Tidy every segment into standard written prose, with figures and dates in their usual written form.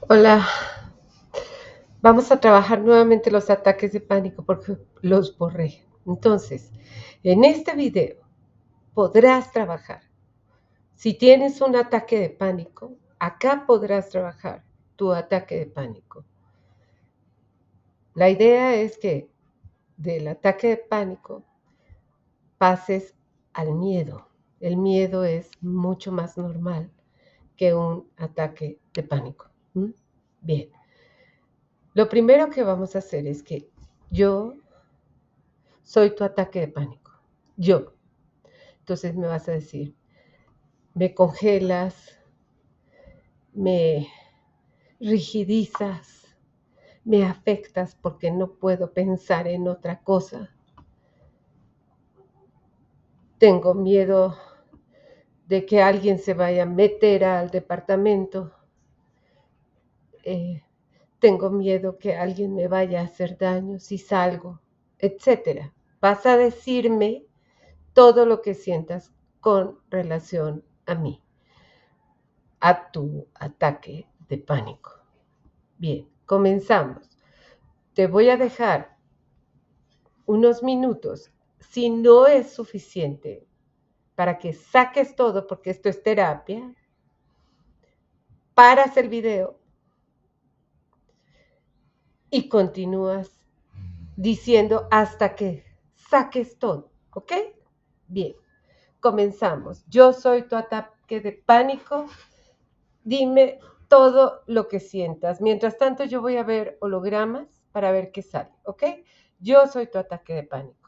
Hola, vamos a trabajar nuevamente los ataques de pánico porque los borré. Entonces, en este video podrás trabajar. Si tienes un ataque de pánico, acá podrás trabajar tu ataque de pánico. La idea es que del ataque de pánico pases al miedo. El miedo es mucho más normal que un ataque de pánico. ¿Mm? Bien, lo primero que vamos a hacer es que yo soy tu ataque de pánico. Yo. Entonces me vas a decir, me congelas, me rigidizas, me afectas porque no puedo pensar en otra cosa. Tengo miedo de que alguien se vaya a meter al departamento. Eh, Tengo miedo que alguien me vaya a hacer daño si salgo, etcétera. Vas a decirme todo lo que sientas con relación a mí, a tu ataque de pánico. Bien, comenzamos. Te voy a dejar unos minutos. Si no es suficiente para que saques todo, porque esto es terapia, paras el video y continúas diciendo hasta que saques todo, ¿ok? Bien, comenzamos. Yo soy tu ataque de pánico. Dime todo lo que sientas. Mientras tanto, yo voy a ver hologramas para ver qué sale, ¿ok? Yo soy tu ataque de pánico.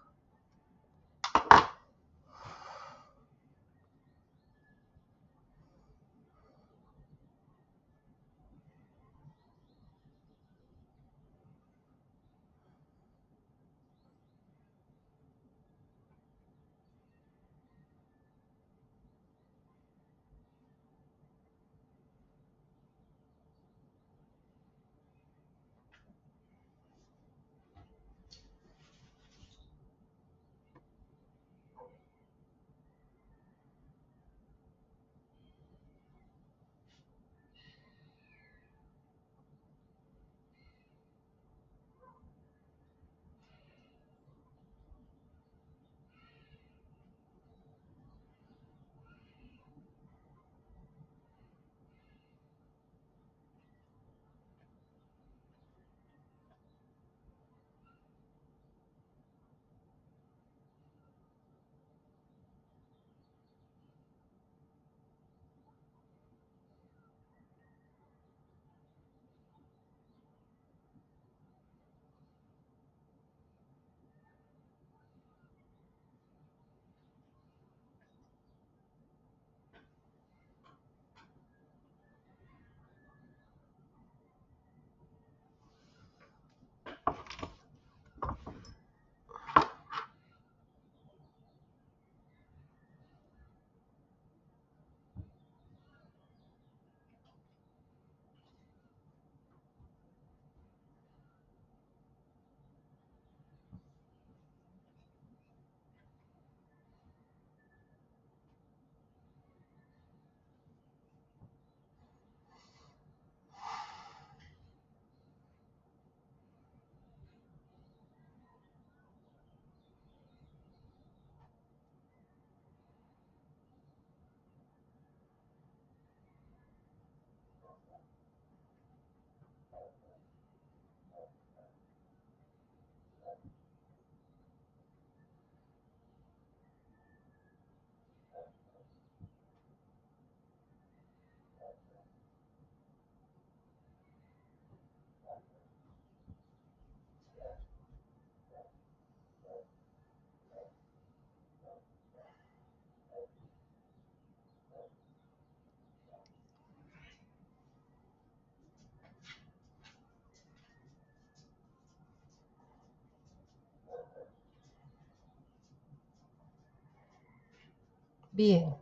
Bien,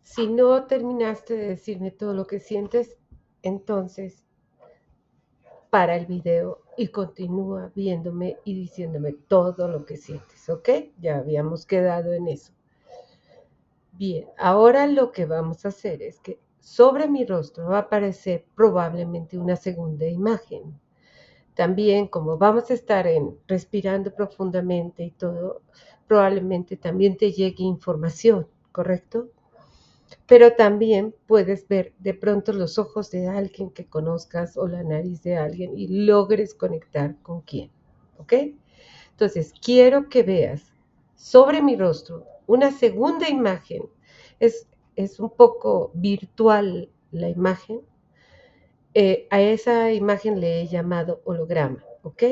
si no terminaste de decirme todo lo que sientes, entonces para el video y continúa viéndome y diciéndome todo lo que sientes, ¿ok? Ya habíamos quedado en eso. Bien, ahora lo que vamos a hacer es que sobre mi rostro va a aparecer probablemente una segunda imagen. También, como vamos a estar respirando profundamente y todo, probablemente también te llegue información, ¿correcto? Pero también puedes ver de pronto los ojos de alguien que conozcas o la nariz de alguien y logres conectar con quién, ¿ok? Entonces, quiero que veas sobre mi rostro una segunda imagen. Es un poco virtual la imagen. A esa imagen le he llamado holograma, ¿ok?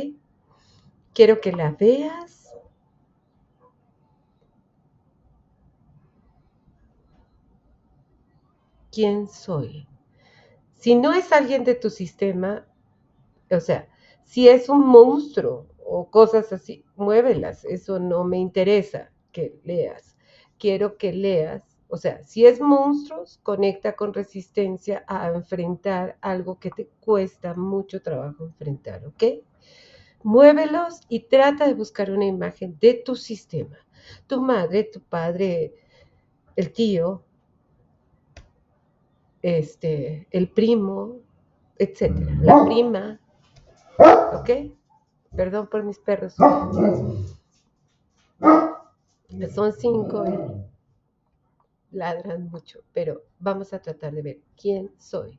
Quiero que la veas. ¿Quién soy? Si no es alguien de tu sistema, o sea, si es un monstruo o cosas así, muévelas. Eso no me interesa que leas. Quiero que leas, o sea, si es monstruos, conecta con resistencia a enfrentar algo que te cuesta mucho trabajo enfrentar, ¿ok? Muévelos y trata de buscar una imagen de tu sistema. Tu madre, tu padre, el tío, el primo, etcétera, la prima, ¿ok? Perdón por mis perros. Son 5 y ladran mucho, pero vamos a tratar de ver quién soy.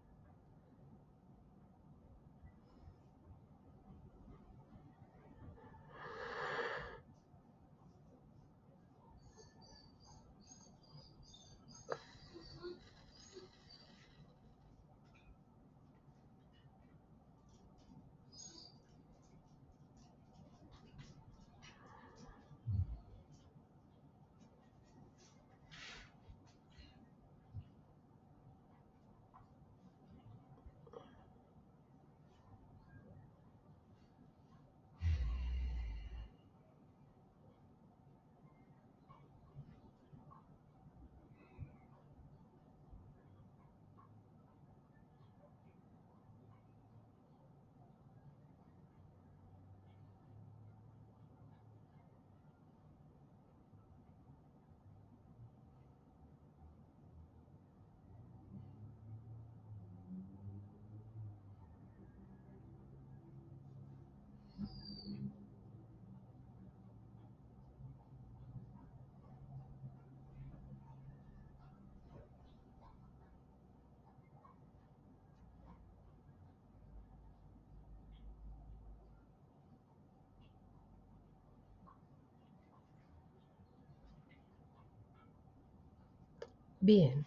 Bien,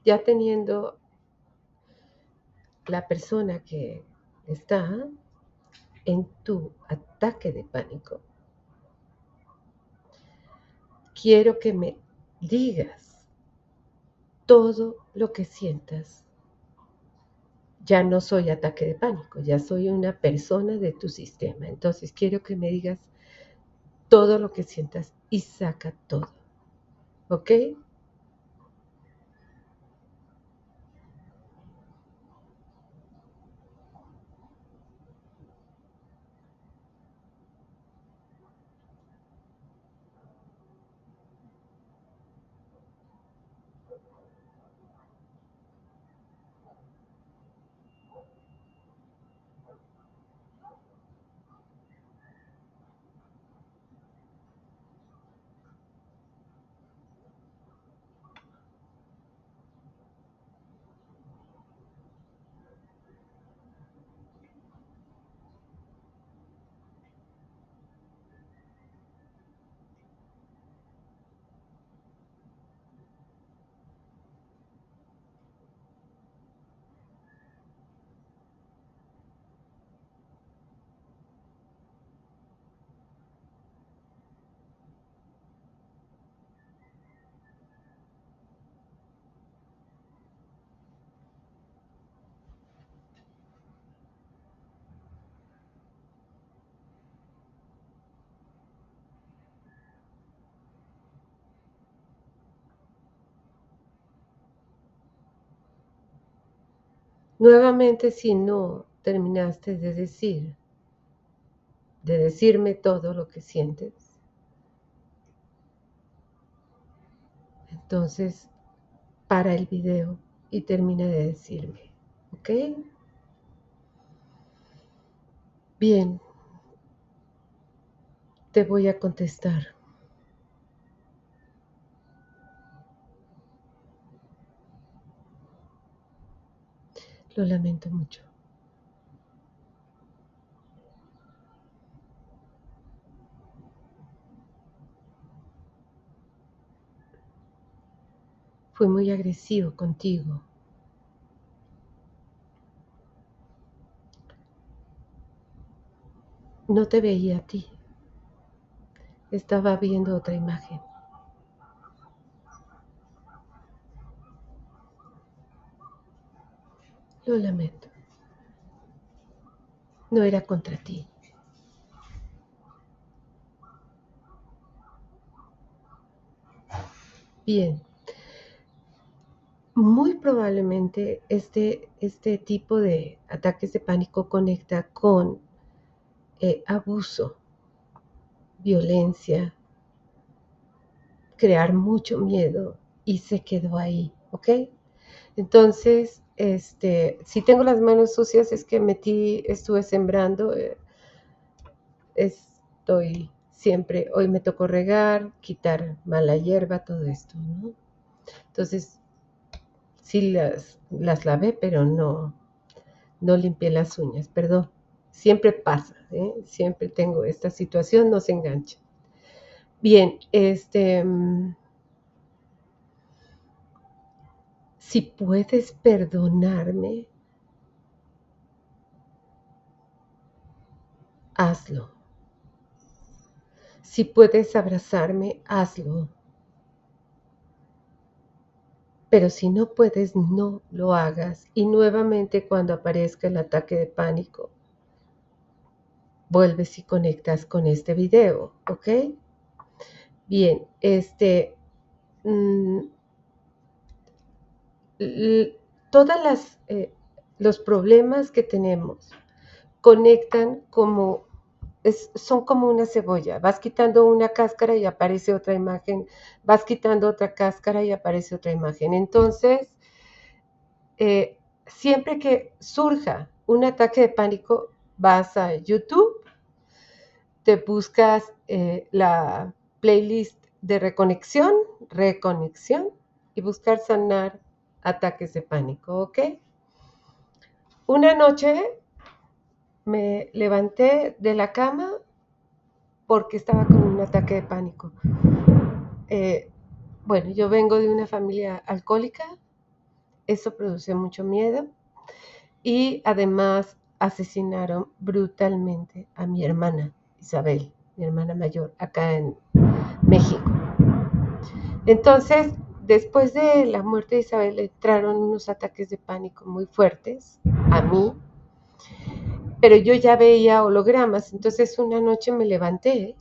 ya teniendo la persona que está en tu ataque de pánico, quiero que me digas todo lo que sientas. Ya no soy ataque de pánico, ya soy una persona de tu sistema. Entonces quiero que me digas todo lo que sientas y saca todo. ¿Ok? Nuevamente, si no terminaste de decirme todo lo que sientes, entonces para el video y termina de decirme, ¿ok? Bien, te voy a contestar. Lo lamento mucho. Fui muy agresivo contigo. No te veía a ti. Estaba viendo otra imagen. Lo lamento. No era contra ti. Bien. Muy probablemente este tipo de ataques de pánico conecta con abuso, violencia, crear mucho miedo y se quedó ahí, ¿ok? Entonces, si tengo las manos sucias es que estuve sembrando, estoy siempre, hoy me tocó regar, quitar mala hierba, todo esto, ¿no? Entonces, sí las lavé, pero no limpié las uñas, perdón. Siempre pasa, ¿eh? Siempre tengo esta situación, no se engancha. Bien, si puedes perdonarme, hazlo. Si puedes abrazarme, hazlo. Pero si no puedes, no lo hagas. Y nuevamente cuando aparezca el ataque de pánico, vuelves y conectas con este video, ¿ok? Bien, mm, todas los problemas que tenemos conectan son como una cebolla. Vas quitando una cáscara y aparece otra imagen, vas quitando otra cáscara y aparece otra imagen. Entonces, siempre que surja un ataque de pánico, vas a YouTube, te buscas la playlist de reconexión, y buscar sanar ataques de pánico, ¿ok? Una noche me levanté de la cama porque estaba con un ataque de pánico. Bueno, yo vengo de una familia alcohólica, eso produce mucho miedo y además asesinaron brutalmente a mi hermana Isabel, mi hermana mayor, acá en México. Entonces, después de la muerte de Isabel, entraron unos ataques de pánico muy fuertes a mí, pero yo ya veía hologramas. Entonces, una noche me levanté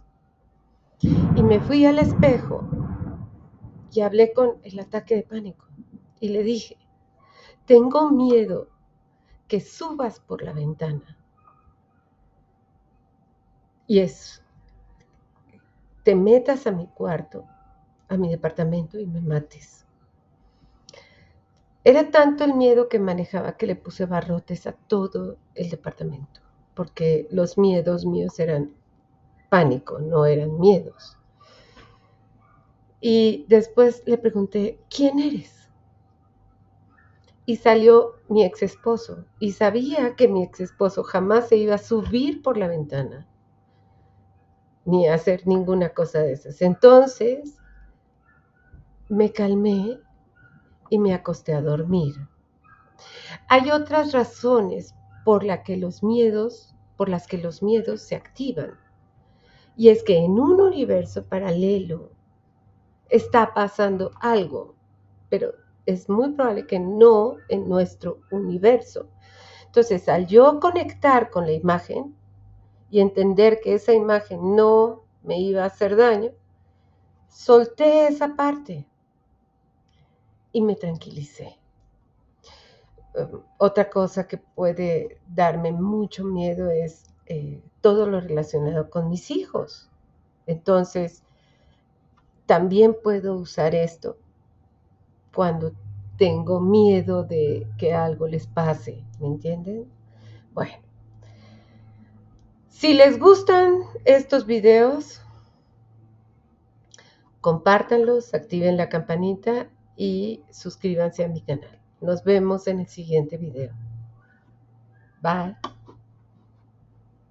y me fui al espejo y hablé con el ataque de pánico y le dije, tengo miedo que subas por la ventana y te metas a mi cuarto, a mi departamento y me mates. Era tanto el miedo que manejaba que le puse barrotes a todo el departamento, porque los miedos míos eran pánico, no eran miedos. Y después le pregunté, ¿quién eres? Y salió mi ex esposo. Y sabía que mi ex esposo jamás se iba a subir por la ventana, ni a hacer ninguna cosa de esas. Entonces me calmé y me acosté a dormir. Hay otras razones por las que los miedos se activan. Y es que en un universo paralelo está pasando algo, pero es muy probable que no en nuestro universo. Entonces, al yo conectar con la imagen y entender que esa imagen no me iba a hacer daño, solté esa parte y me tranquilicé. Otra cosa que puede darme mucho miedo es todo lo relacionado con mis hijos. Entonces, también puedo usar esto cuando tengo miedo de que algo les pase, ¿me entienden? Bueno, si les gustan estos videos, compártanlos, activen la campanita y suscríbanse a mi canal. Nos vemos en el siguiente video. Bye.